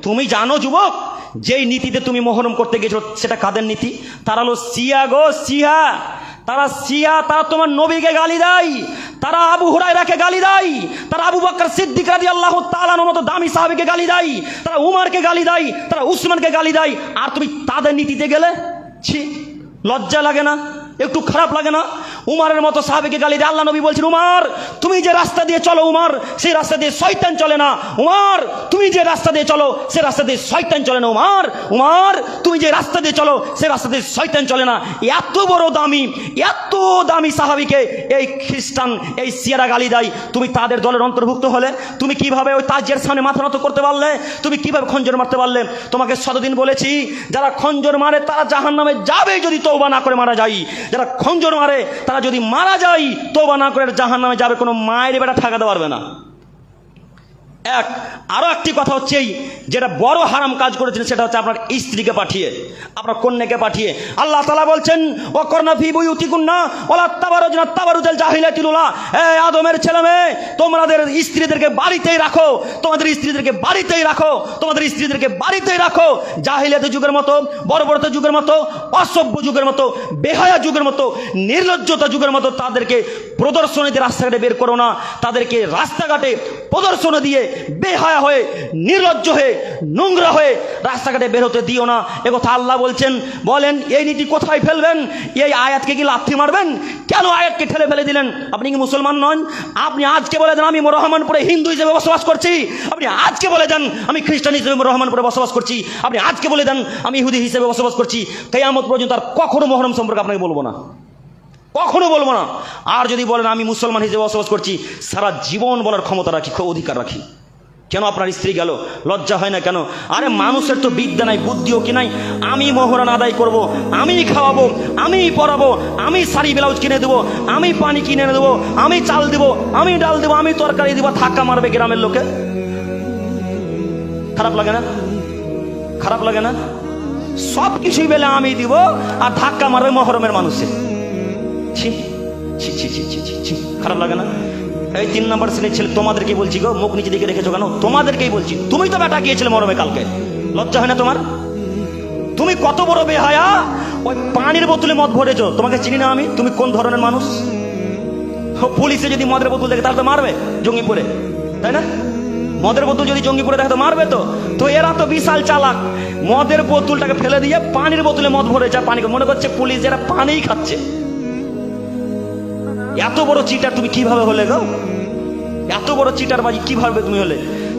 তুমি জানো যুবক, যেই নীতিতে তুমি মহরম করতে গেছো সেটা কাদের নীতি? তারা হলো শিয়া গো, শিয়া। তারা শিয়া, তারা তোমার নবীকে গালি দেয়, তারা আবু হুরায়রাকে গালি দেয়, তারা আবু বকর সিদ্দিক রাদিয়াল্লাহু তাআলা আনহুর মতো দামি সাহাবীকে গালি দেয়, তারা উমরকে গালি দেয়, তারা উসমানকে গালি দেয়, আর তুমি তাদের নীতিতে গেলে? ছি, লজ্জা লাগে না? একটু খারাপ লাগে না? উমারের মতো সাহাবীকে গালি দেয়। আল্লাহ নবী বলছেন, উমার তুমি যে রাস্তা দিয়ে চলো উমার, সেই রাস্তা দিয়ে শয়তান চলে না। উমার তুমি যে রাস্তা দিয়ে চলো সে রাস্তা দিয়ে শয়তান চলে না। উমার, উমার তুমি যে রাস্তা দিয়ে চলো সে রাস্তা দিয়ে শয়তান চলে না। এত বড় দামি, এত দামি সাহাবীকে এই খ্রিস্টান, এই শিয়ারা গালি দেয়। তুমি তাদের দলের অন্তর্ভুক্ত হলে তুমি কিভাবে ওই তাজের সামনে মাথা নত করতে পারলে? তুমি কিভাবে খঞ্জর মারতে পারলে? তোমাকে শতদিন বলেছি, যারা খঞ্জর মারে তারা জাহান্নামে যাবে যদি তওবা না করে মারা যায়। যারা খঞ্জর মারে তারা যদি মারা যায় তওবা না করে জাহান্নামে যাবে, কোনো মায়ের বেটা ঠেকাতে পারবে না। আরো একটি কথা হচ্ছে, এই যেটা বড় হারাম কাজ করেছেন সেটা হচ্ছে আপনার স্ত্রীকে পাঠিয়ে, আপনার কন্যাকে পাঠিয়ে। আল্লাহ তাআলা বলছেন, ওয়াকরনা ফি বুয়ুতিকুন্না ওয়ালা তাবারুজনা তাবারুজাল জাহিলিয়াতিল উলা। এই আদমের ছেলে মেয়ে, তোমাদের স্ত্রীদেরকে বাড়িতেই রাখো, তোমাদের স্ত্রীদেরকে বাড়িতেই রাখো, তোমাদের স্ত্রীদেরকে বাড়িতেই রাখো। জাহিলিয়াতের যুগের মতো, বর্বরতার যুগের মতো, অসভ্য যুগের মতো, বেহায়া যুগের মতো, নির্লজ্জতা যুগের মতো তাদেরকে প্রদর্শনীতে রাস্তাঘাটে বের করো না। তাদেরকে রাস্তাঘাটে প্রদর্শনী দিয়ে বেহায়া হয়ে, নির্লজ্জ হয়ে, নোংরা হয়ে রাস্তাঘাটে বের হতে দিও না। একথা আল্লাহ বলছেন। বলেন এই নীতি কোথায় ফেলবেন? এই আয়াতকে কি লাথি মারবেন? কেন আয়াতকে ঠেলে ফেলে দিলেন? আপনি কি মুসলমান নন? আপনি আজকে বলে দেন আমি রহমানপুরে হিন্দু হিসেবে বসবাস করছি, আপনি আজকে বলে দেন আমি খ্রিস্টান হিসেবে রহমানপুরে বসবাস করছি, আপনি আজকে বলে দেন আমি ইহুদি হিসেবে বসবাস করছি, কিয়ামত পর্যন্ত আর কখনো মহরম সম্পর্কে আপনাকে বলবো না, কখনো বলবো না। আর যদি বলেন আমি মুসলমান হিসেবে বসবাস করছি, সারা জীবন বলার ক্ষমতা রাখি, অধিকার রাখি। কেন আপনার স্ত্রী গেল? লজ্জা হয় না কেন? আরে মানুষের তো বিদ্যা নাই, বুদ্ধিও কি নাই? আমি মোহরান আদায় করব, আমি খাওয়াবো, আমি পরাবো, আমি শাড়ি ব্লাউজ কিনে দেবো, আমি পানি কিনে দেবো, আমি চাল দেবো, আমি ডাল দেবো, আমি তরকারি দেবো, ধাক্কা মারবে গ্রামের লোকে। খারাপ লাগে না? খারাপ লাগে না? সব কিছুই বেলে আমি দিব আর ধাক্কা মারবে মহরমের মানুষে। ছি ছি ছি ছি ছি ছি, খারাপ লাগে না? এই 3 নম্বর শ্রেণীর ছেলে তোমাদেরকেই বলছি গো, মুখ নিচে দিকে রেখেছো কেন? তোমাদেরকেই বলছি, তুমি তো বেটা গিয়েছিলে মরমে কালকে, লজ্জা হয় না তোমার? তুমি কত বড় বেহায়া, ওই পানির বোতলে মদ ভরেছো। তোমাকে চিনি না আমি, তুমি কোন ধরনের মানুষ? পুলিশে যদি মদের বোতল দেখে তাহলে তো মারবে জঙ্গিপুরে, তাই না? মদের বোতল যদি জঙ্গিপুরে দেখে তো মারবে। তো এরা তো বিশাল চালাক, মদের বোতলটাকে ফেলে দিয়ে পানির বোতলে মদ ভরেছে, পানি মনে করছে পুলিশ, এরা পানিই খাচ্ছে। এত বড় চিটার তুমি কিভাবে হলে গো? এত বড় চিটার বাজি কিভাবে তুমি হলে?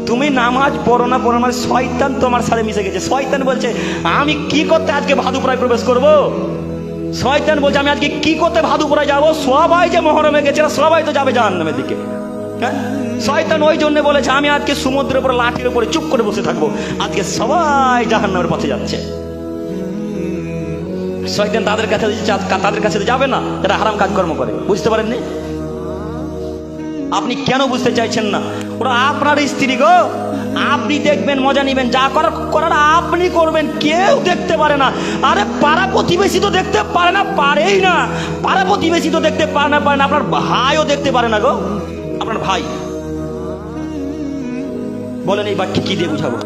তুমি নামাজ পড়ো না পড়ো না, শয়তান তোমার সাথে মিশে গেছে। শয়তান বলছে আমি কি করতে আজকে ভাদুপুরায় প্রবেশ করব? শয়তান বলছে আমি আজকে কি করতে ভাদুপুরায় যাবো? সবাই যে মহরমে গেছে সবাই তো যাবে জাহান্নামের দিকে। হ্যাঁ, শয়তান ওই জন্য বলেছে আমি আজকে সমুদ্রের উপরে লাঠির উপরে চুপ করে বসে থাকবো, আজকে সবাই জাহান্নামের পথে যাচ্ছে। শয়তান তাদের কাছে যাবে না যারা হারাম কাজকর্ম করে। বুঝতে পারেননি? আপনি কেন বুঝতে চাইছেন না? ওরা আপনার স্ত্রী গো, আপনি দেখবেন, মজা নিবেন, যা করার আপনি করবেন, কেউ দেখতে পারে না। আরে পাড়া প্রতিবেশী তো দেখতে পারে না, পারেই না। পাড়া প্রতিবেশী তো দেখতে পারে না, আপনার ভাইও দেখতে পারে না গো, আপনার ভাই। বলেন এই বাক্যে কি দিয়ে বুঝাবো?